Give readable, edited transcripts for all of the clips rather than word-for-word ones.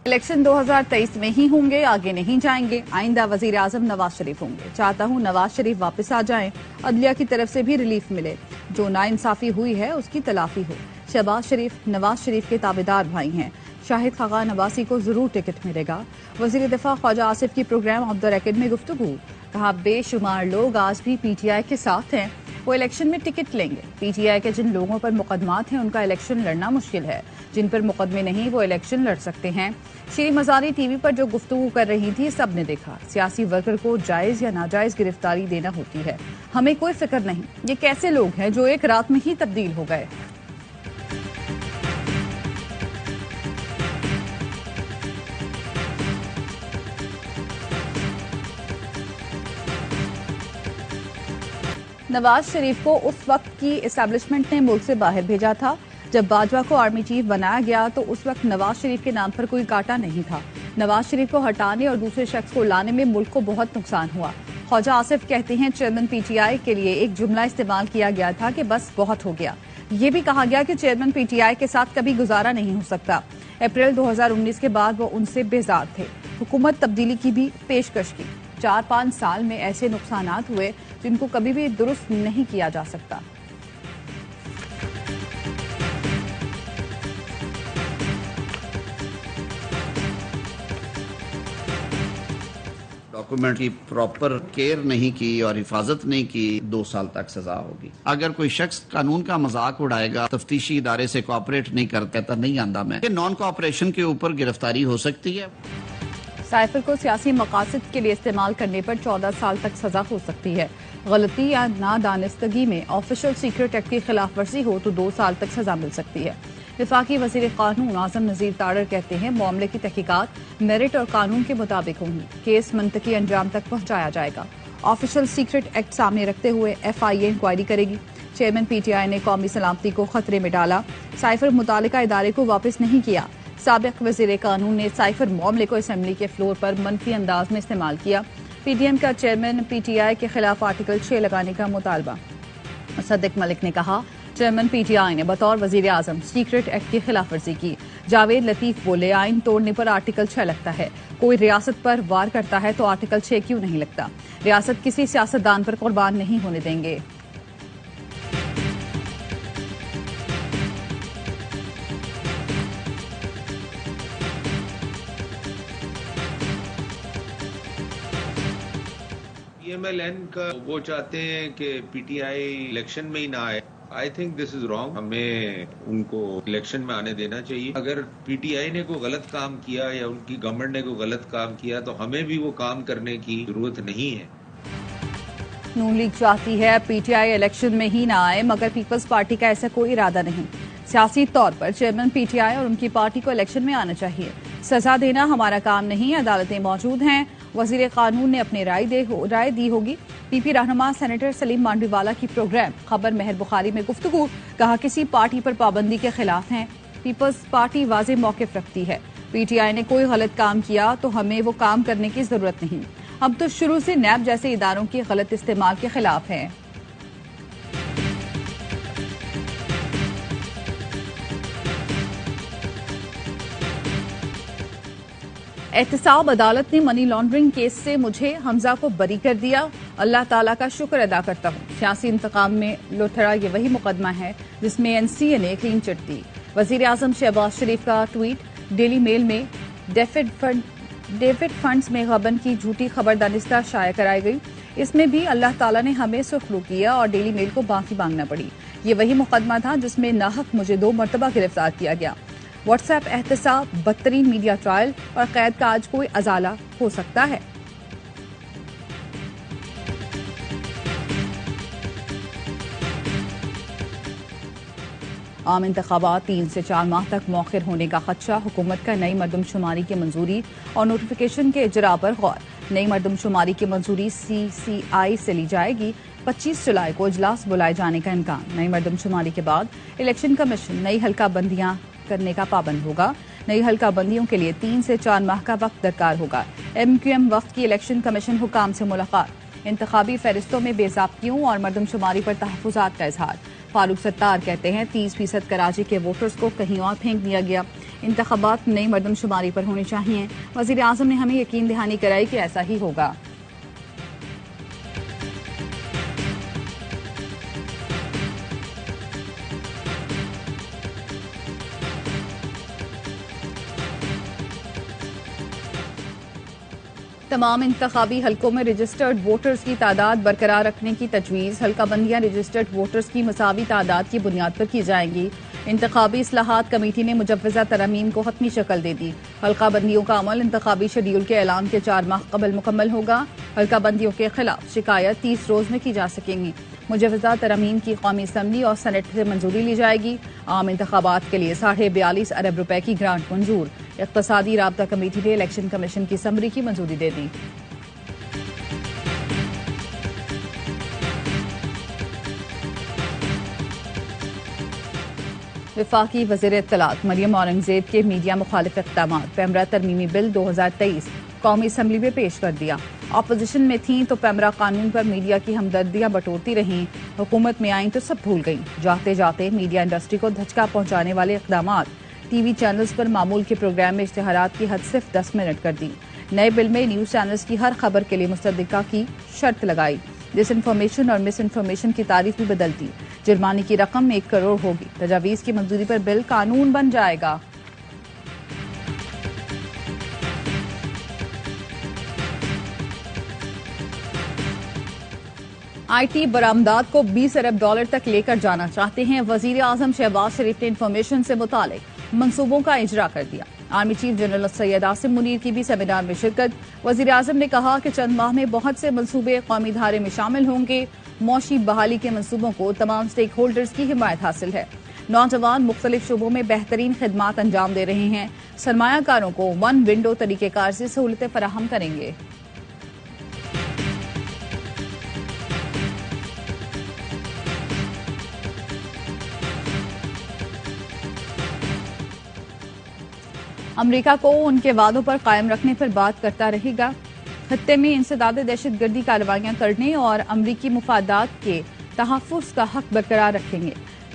Election 2023 में ही होंगे, आगे नहीं जाएंगे। आइंदा वजीर आजम नवाज शरीफ होंगे। चाहता हूं नवाज शरीफ वापस आ जाएं, अदलिया की तरफ से भी रिलीफ मिले, जो नाइंसाफी हुई है उसकी तलाफी हो। शहबाज शरीफ नवाज शरीफ के ताबेदार भाई हैं। शाहिद खाकान अब्बासी को जरूर टिकट मिलेगा। वजीर दिफा ख्वाजा आसिफ की प्रोग्राम ऑफ द रेकॉर्ड में गुफ्तगू। कहा बेशुमार लोग आज भी पीटीआई के साथ हैं, वो इलेक्शन में टिकट लेंगे। पीटीआई के जिन लोगों पर मुकदमात हैं उनका इलेक्शन लड़ना मुश्किल है, जिन पर मुकदमे नहीं वो इलेक्शन लड़ सकते हैं। श्री मजारी टीवी पर जो गुफ्तगू कर रही थी सबने देखा। सियासी वर्कर को जायज या नाजायज गिरफ्तारी देना होती है, हमें कोई फिक्र नहीं। ये कैसे लोग हैं जो एक रात में ही तब्दील हो गए। नवाज शरीफ को उस वक्त की एस्टैब्लिशमेंट ने मुल्क से बाहर भेजा था। जब बाजवा को आर्मी चीफ बनाया गया तो उस वक्त नवाज शरीफ के नाम पर कोई कांटा नहीं था। नवाज शरीफ को हटाने और दूसरे शख्स को लाने में मुल्क को बहुत नुकसान हुआ। ख्वाजा आसिफ कहते हैं चेयरमैन पीटीआई के लिए एक जुमला इस्तेमाल किया गया था कि बस बहुत हो गया। ये भी कहा गया कि चेयरमैन पीटीआई के साथ कभी गुजारा नहीं हो सकता। अप्रैल 2019 के बाद वो उनसे बेजार थे। हुकूमत तब्दीली की भी पेशकश की। 4-5 साल में ऐसे नुकसानात हुए जिनको कभी भी दुरुस्त नहीं किया जा सकता। डॉक्यूमेंट की प्रॉपर केयर नहीं की और हिफाजत नहीं की, 2 साल तक सजा होगी। अगर कोई शख्स कानून का मजाक उड़ाएगा, तफ्तीशी इदारे से कोऑपरेट नहीं करता तो नहीं आंदा मैं, नॉन कोऑपरेशन के ऊपर गिरफ्तारी हो सकती है। साइफर को सियासी मकासद के लिए इस्तेमाल करने पर 14 साल तक सजा हो सकती है। गलती या नादानिस्तगी में ऑफिशियल सीक्रेट एक्ट की खिलाफ वर्जी हो तो 2 साल तक सजा मिल सकती है। विफाकी वजीर कानून आजम नजीर तारर कहते हैं मामले की तहकीकात मेरिट और कानून के मुताबिक होंगी। केस मंतकी अंजाम तक पहुंचाया जाएगा। ऑफिशियल सीक्रेट एक्ट सामने रखते हुए FIA इंक्वायरी करेगी। चेयरमैन PTI ने कौमी सलामती को खतरे में डाला। साइफर मुतालिका इदारे को वापस नहीं किया। साबिक वजीर कानून ने साइफर मामले को असेंबली के फ्लोर पर मनफी अंदाज में इस्तेमाल किया। PDM का चेयरमैन PTI के खिलाफ आर्टिकल 6 लगाने का मुतालबा। सदिक मलिक ने कहा चेयरमैन PTI ने बतौर वजीर आजम सीक्रेट एक्ट की खिलाफ वर्जी की। जावेद लतीफ बोले आइन तोड़ने पर आर्टिकल 6 लगता है। कोई रियासत पर वार करता है तो आर्टिकल 6 क्यों नहीं लगता। रियासत किसी सियासतदान पर कुर्बान नहीं होने देंगे। PMLN का वो चाहते हैं कि PTI इलेक्शन में ही ना आए। I think this is wrong. हमें उनको इलेक्शन में आने देना चाहिए। अगर PTI ने कोई गलत काम किया या उनकी गवर्नमेंट ने कोई गलत काम किया तो हमें भी वो काम करने की जरूरत नहीं है। नून लीग चाहती है PTI इलेक्शन में ही ना आए, मगर पीपल्स पार्टी का ऐसा कोई इरादा नहीं। सियासी तौर पर चेयरमैन PTI और उनकी पार्टी को इलेक्शन में आना चाहिए। सजा देना हमारा काम नहीं, अदालतें मौजूद हैं। वजीर कानून ने अपनी राय दी होगी। PP रहनुमा सेनेटर सलीम मांडवीवाला की प्रोग्राम खबर महर बुखारी में गुफ्तगू। कहा किसी पार्टी पर पाबंदी के खिलाफ हैं। पीपल्स पार्टी वाज़ेह मौक़िफ़ रखती है। PTI ने कोई गलत काम किया तो हमें वो काम करने की जरूरत नहीं। हम तो शुरू से नैब जैसे इदारों के गलत इस्तेमाल के खिलाफ हैं। एहतसाब अदालत ने मनी लॉन्ड्रिंग केस से मुझे हमजा को बरी कर दिया। अल्लाह ताला का शुक्र अदा करता हूँ। सियासी इंतकाम में लुथरा ये वही मुकदमा है जिसमें NCA ने क्लीन चिट दी। वजीर आजम शहबाज शरीफ का ट्वीट। डेली मेल में डेविड फंड्स में गबन की झूठी खबर दानिस्ता शाया कराई गई। इसमें भी अल्लाह ताला ने हमें सुखरू किया और डेली मेल को माफी मांगना पड़ी। ये वही मुकदमा था जिसमें नाहक मुझे 2 मरतबा गिरफ्तार किया गया। व्हाट्सएप एहतसाब, बदतरीन मीडिया ट्रायल और कैद का आज कोई अजाला हो सकता है। आम इंतखाबात 3 से 4 माह तक मौखिर होने का खदशा। हुकूमत का नई मरदमशुमारी की मंजूरी और नोटिफिकेशन के इजरा पर गौर। नई मरदमशुमारी की मंजूरी CCI से ली जाएगी। 25 जुलाई को इजलास बुलाए जाने का इम्कान। नई मरदमशुमारी के बाद इलेक्शन कमीशन नई हल्का बंदियां करने का पाबंद होगा। नई हल्का बंदियों के लिए 3 से 4 माह का वक्त दरकार होगा। MQM वफ्द की इलेक्शन कमीशन हुकाम से मुलाकात। इंतखाबी फहरिस्तों में बेज़ाब्तियों और मरदमशुमारी पर तहफ़्फ़ुज़ात का इजहार। फारूक सत्तार कहते हैं 30% कराची के वोटर्स को कहीं और फेंक दिया गया। इंतखाबात नई मर्दमशुमारी पर होनी चाहिए। वज़ीर आज़म ने हमें यकीन दहानी कराई कि ऐसा ही होगा। तमाम इंतखाबी हलकों में रजिस्टर्ड वोटर्स की तादाद बरकरार रखने की तजवीज़। हल्का बंदियां रजिस्टर्ड वोटर्स की मसावी तादाद की बुनियाद पर की जाएंगी। इंतखाबी इस्लाहात कमेटी ने मुजव्वज़ा तरमीम को हतमी शक्ल दे दी। हल्का बंदियों का अमल इंतखाबी शेड्यूल के ऐलान के 4 माह कबल मुकम्मल होगा। हल्का बंदियों के खिलाफ शिकायत 30 रोज में की जा सकेंगी। मुजव्वज़ा तरमीम की कौमी असम्बली और सेनेट से मंजूरी ली जाएगी। आम इंतखाबात के लिए 42.5 अरब रुपए की ग्रांट मंजूर। इक़्तिसादी राब्ता कमेटी ने इलेक्शन कमीशन की समरी की मंजूरी दे दी। वफाकी वज़ीर इत्तलात मरियम औरंगज़ेब के मीडिया मुखालिफ इक़दामात पैमरा तरमीमी बिल 2023 कौमी असम्बली में पेश कर दिया। अपोजिशन में थी तो पैमरा कानून पर मीडिया की हमदर्दियां बटोरती रहीं। हुकूमत में आई तो सब भूल गई। जाते जाते मीडिया इंडस्ट्री को धचका पहुंचाने वाले इक़दामात। टीवी चैनल्स पर मामूल के प्रोग्राम में इश्तिहारात की हद सिर्फ 10 मिनट कर दी। नए बिल में न्यूज चैनल्स की हर खबर के लिए मुसद्दिका की शर्त लगाई। डिसइंफॉर्मेशन और मिस इन्फॉर्मेशन की तारीफ भी बदलती। जुर्माने की रकम 1 करोड़ होगी। तजावीज़ की मंजूरी पर बिल कानून बन जाएगा। IT बरामदात को 20 अरब डॉलर तक लेकर जाना चाहते हैं। वजीर आजम शहबाज शरीफ ने इंफॉर्मेशन से मुतालिक मंसूबों का इजरा कर दिया। Army chief general Syed Asim Munir की भी सेमिनार में शिरकत। वजीर आजम ने कहा कि चंद माह में बहुत से मंसूबे कौमी धारे में शामिल होंगे। मौशी बहाली के मंसूबों को तमाम स्टेक होल्डर्स की हिमायत हासिल है। नौजवान मुख्तलिफ शोबों में बेहतरीन खिदमात अंजाम दे रहे हैं। सरमायाकारों को 1 विंडो तरीकेकार से सहूलतें फराहम करेंगे। अमरीका को उनके वादों पर कायम रखने पर बात करता रहेगा। खत्ते में इंसदाद दहशतगर्दी कार्रवाइयां करने और अमरीकी मुफादात के तहफ़्फ़ुज़ का हक बरकरार रखेंगे।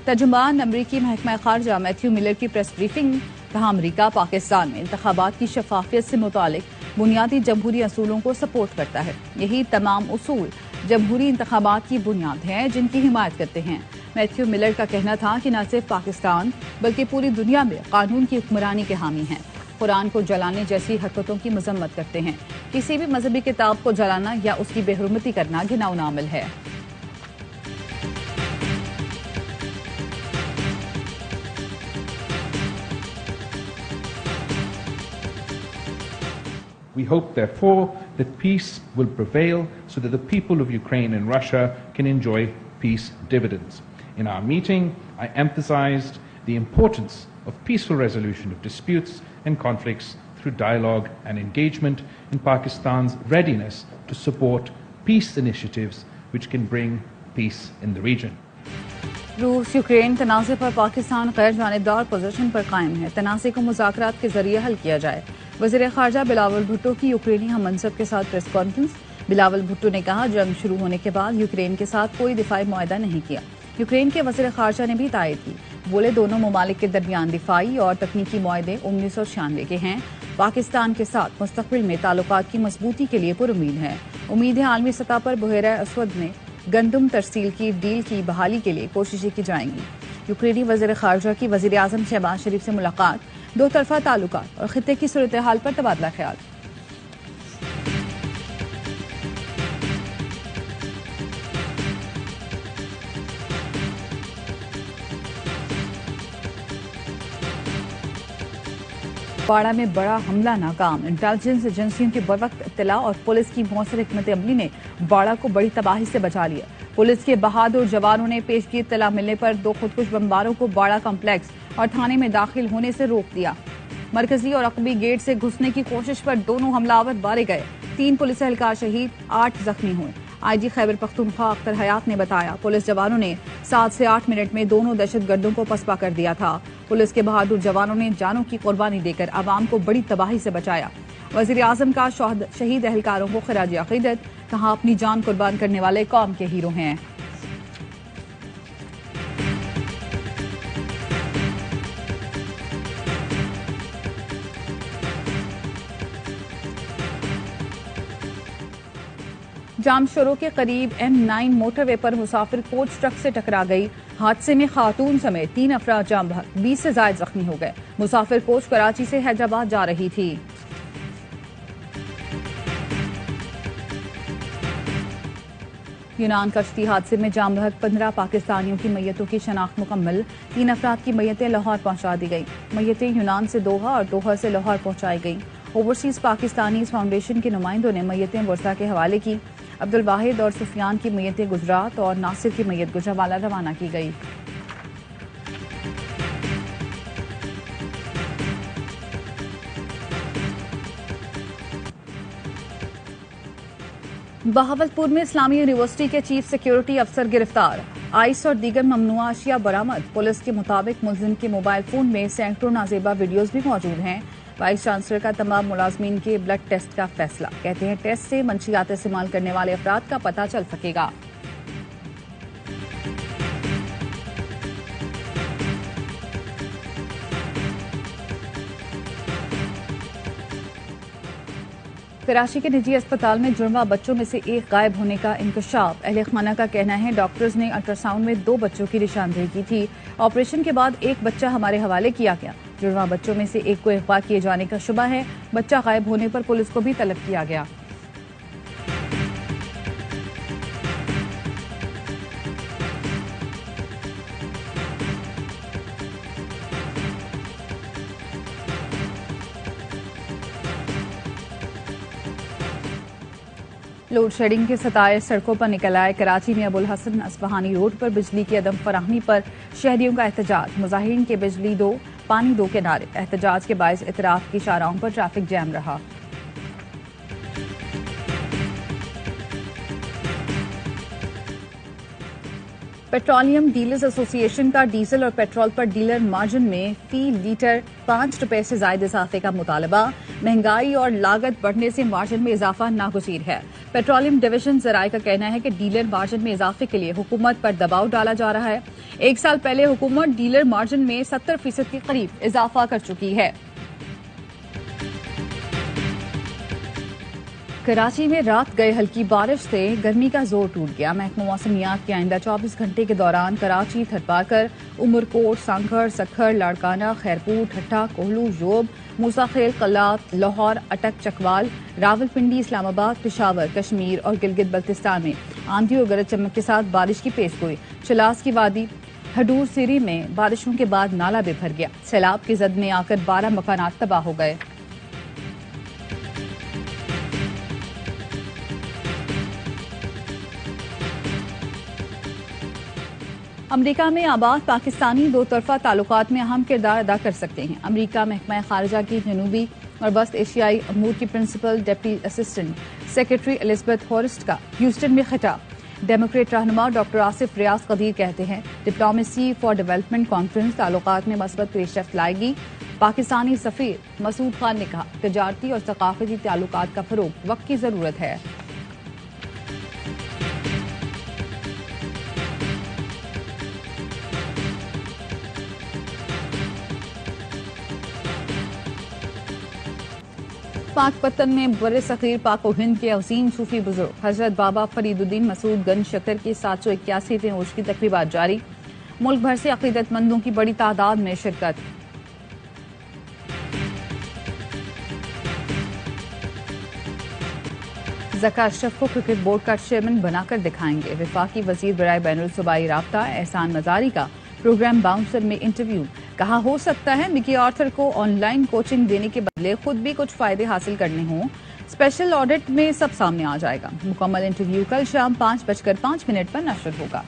तर्जुमान अमरीकी महकमा खारजा मैथ्यू मिलर की प्रेस ब्रीफिंग। कहा, अमरीका पाकिस्तान में इंतखाबात की शफाफियत से मुतालिक बुनियादी जमहूरी असूलों को सपोर्ट करता है। यही तमाम उसूल जमहूरी इंतखाबात की बुनियाद हैं जिनकी हिमायत करते हैं। मैथ्यू मिलर का कहना था कि न सिर्फ पाकिस्तान बल्कि पूरी दुनिया में कानून की हुक्मरानी के हामी हैं। कुरान को जलाने जैसी हरकतों की मजम्मत करते हैं। किसी भी मजहबी किताब को जलाना या उसकी बेहुरमती करना घिनौना अमल है। We hope, therefore, that peace will prevail so that the people of Ukraine and Russia can enjoy peace dividends. In our meeting, I emphasized the importance of peaceful resolution of disputes and conflicts through dialogue and engagement in Pakistan's readiness to support peace initiatives which can bring peace in the region. रूस Ukraine तनाज़े पर पाकिस्तान गैर जानिबदार position पर कायम है। तनाज़े को मुज़ाकरात के जरिए हल किया जाए। वज़ीर ख़ारजा बिलावल भुट्टो की यूक्रेनी हम मनसब के साथ प्रेस कॉन्फ्रेंस। बिलावल भुट्टो ने कहा, जंग शुरू होने के बाद यूक्रेन के साथ कोई दिफाई मुआहदा नहीं किया। यूक्रेन के वज़ीर ख़ारजा ने भी तायद की। बोले, दोनों ममालिक के दरमियान दिफाई और तकनीकी मुआहदे 1996 के हैं। पाकिस्तान के साथ मुस्तक़बिल में ताल्लुकात की मजबूती के लिए पुरुमीद है। उम्मीद है आलमी सतह पर बहरा असवद में गंदम तरसील की डील की बहाली के लिए कोशिशें की जाएंगी। यूक्रेनी वज़ीर ख़ारजा की वज़ीर आज़म शहबाज शरीफ से मुलाकात। दो तरफा ताल्लुकात और खित्ते की सूरत हाल पर तबादला ख्याल। बाड़ा में बड़ा हमला नाकाम। इंटेलिजेंस एजेंसियों की बरवक्त इत्तला और पुलिस की मौसर हिकमत अमली ने बाड़ा को बड़ी तबाही से बचा लिया। पुलिस के बहादुर जवानों ने पेशगी इत्तला मिलने पर 2 खुदकुश बमबारों को बाड़ा कम्प्लेक्स और थाने में दाखिल होने से रोक दिया। मरकजी और अकबी गेट से घुसने की कोशिश पर दोनों हमलावर मारे गए। 3 पुलिस एहलकार शहीद, 8 जख्मी हुए। IG खैबर पख्तूनख्वा अख्तर हयात ने बताया, पुलिस जवानों ने 7 से 8 मिनट में दोनों दहशतगर्दों को पसपा कर दिया था। पुलिस के बहादुर जवानों ने जानों की कुर्बानी देकर आवाम को बड़ी तबाही से बचाया। वज़ीर आज़म का शहीद एहलकारों को खिराज अक़ीदत। कहा, अपनी जान कुर्बान करने वाले कौम के हीरो हैं। जामशोरो के करीब M9 मोटरवे पर मुसाफिर कोच ट्रक से टकरा गई। हादसे में खातून समेत 3 अफराद जाम बहक, 20 से ज्यादा जख्मी हो गए। मुसाफिर कोच कराची से हैदराबाद जा रही थी। यूनान कश्ती हादसे में जाम बहक 15 पाकिस्तानियों की मैयतों की शनाख्त मुकम्मल। 3 अफराद की मैयतें लाहौर पहुंचा दी गई। मैयतें यूनान से दोहा और दोहा से लाहौर पहुंचाई गई। ओवरसीज पाकिस्तानी फाउंडेशन के नुमाइंदों ने मैयतें बुरसा के हवाले की। अब्दुल वाहिद और सुफियान की मैयतें गुजरात और नासिर की मैयत गुजरावाला रवाना की गई। बहावलपुर में इस्लामी यूनिवर्सिटी के चीफ सिक्योरिटी अफसर गिरफ्तार। आइस और दीगर ममनुआ अशिया बरामद। पुलिस के मुताबिक मुलजिम के मोबाइल फोन में सैकड़ों नाजेबा वीडियोज भी मौजूद हैं। वाइस चांसलर का तमाम मुलाजमीन के ब्लड टेस्ट का फैसला। कहते हैं टेस्ट से मंशियात इस्तेमाल करने वाले अफराद का पता चल सकेगा। कराची के निजी अस्पताल में जुड़वा बच्चों में से एक गायब होने का इंकशाफ। अहले खाना का कहना है डॉक्टर्स ने अल्ट्रासाउंड में 2 बच्चों की निशानदेही की थी। ऑपरेशन के बाद एक बच्चा हमारे हवाले किया गया। जुड़वा बच्चों में से एक को अगवा किए जाने का शुबा है। बच्चा गायब होने पर पुलिस को भी तलब किया गया। लोड शेडिंग के सताए सड़कों पर निकल आए। कराची में अबुल हसन असफहानी रोड पर बिजली की अदम फराहमी पर शहरियों का एहतजाज। मुजाहिरीन के बिजली दो पानी दो के नारे। एहतजाज के बायस इतराफ की शाहराहों पर ट्रैफिक जैम रहा। पेट्रोलियम डीलर्स एसोसिएशन का डीजल और पेट्रोल पर डीलर मार्जिन में फी लीटर 5 रुपए से ज्यादा इजाफे का मुतालबा। महंगाई और लागत बढ़ने से मार्जिन में इजाफा नागुज़ीर है। पेट्रोलियम डिवीजन जराये का कहना है कि डीलर मार्जिन में इजाफे के लिए हुकूमत पर दबाव डाला जा रहा है। 1 साल पहले हुकूमत डीलर मार्जिन में 70% के करीब इजाफा कर चुकी है। कराची में रात गए हल्की बारिश से गर्मी का जोर टूट गया। महकमा मौसमियात के आइंदा 24 घंटे के दौरान कराची, थरपाकर, उमरकोट, सांखर, सखर, लाड़काना, खैरपुर, ठट्ठा, कोहलू, जोब, मूसाखेल, कलात, लाहौर, अटक, चकवाल, रावलपिंडी, इस्लामाबाद, पेशावर, कश्मीर और गिलगित बल्तिस्तान में आंधी और गरज चमक के साथ बारिश की पेशगोई। चलास की वादी हडूर सीरी में बारिशों के बाद नाला बिफर गया। सैलाब की जद में आकर 12 मकानात तबाह हो गए। अमरीका में आबाद पाकिस्तानी 2 तरफा ताल्लुकात में अहम किरदार अदा कर सकते हैं। अमरीका महकमा खारजा की जनूबी और वस्त एशियाई अमूर की principal deputy assistant secretary Elizabeth Horst का ह्यूस्टन में खिताब। डेमोक्रेट रहनुमा डॉक्टर आसिफ रियाज कदीर कहते हैं डिप्लोमेसी फॉर डेवलपमेंट कॉन्फ्रेंस ताल्लुकात में मस्बत पेशरफ्त लाएगी। पाकिस्तानी सफीर मसूद खान ने कहा तजारती और सकाफती ताल्लुकात का फरोग वक्त की जरूरत है। पाकपतन में बड़े सगीर पाक और हिंद के अजीम सूफी बुजुर्ग हजरत बाबा फरीदुद्दीन मसूद गंज शकर की 781वें उर्स की तकरीबात जारी। मुल्क भर से अकीदतमंदों की बड़ी तादाद में शिरकत। ज़का अशरफ को क्रिकेट बोर्ड का चेयरमैन बनाकर दिखाएंगे। वफाकी वजीर बराए बैनुल सूबाई राब्ता एहसान मजारी का प्रोग्राम बाउंसर में इंटरव्यू। कहा हो सकता है मिकी आर्थर को ऑनलाइन कोचिंग देने के बदले खुद भी कुछ फायदे हासिल करने हों। स्पेशल ऑडिट में सब सामने आ जाएगा। मुकम्मल इंटरव्यू कल शाम 5:05 पर नशर होगा।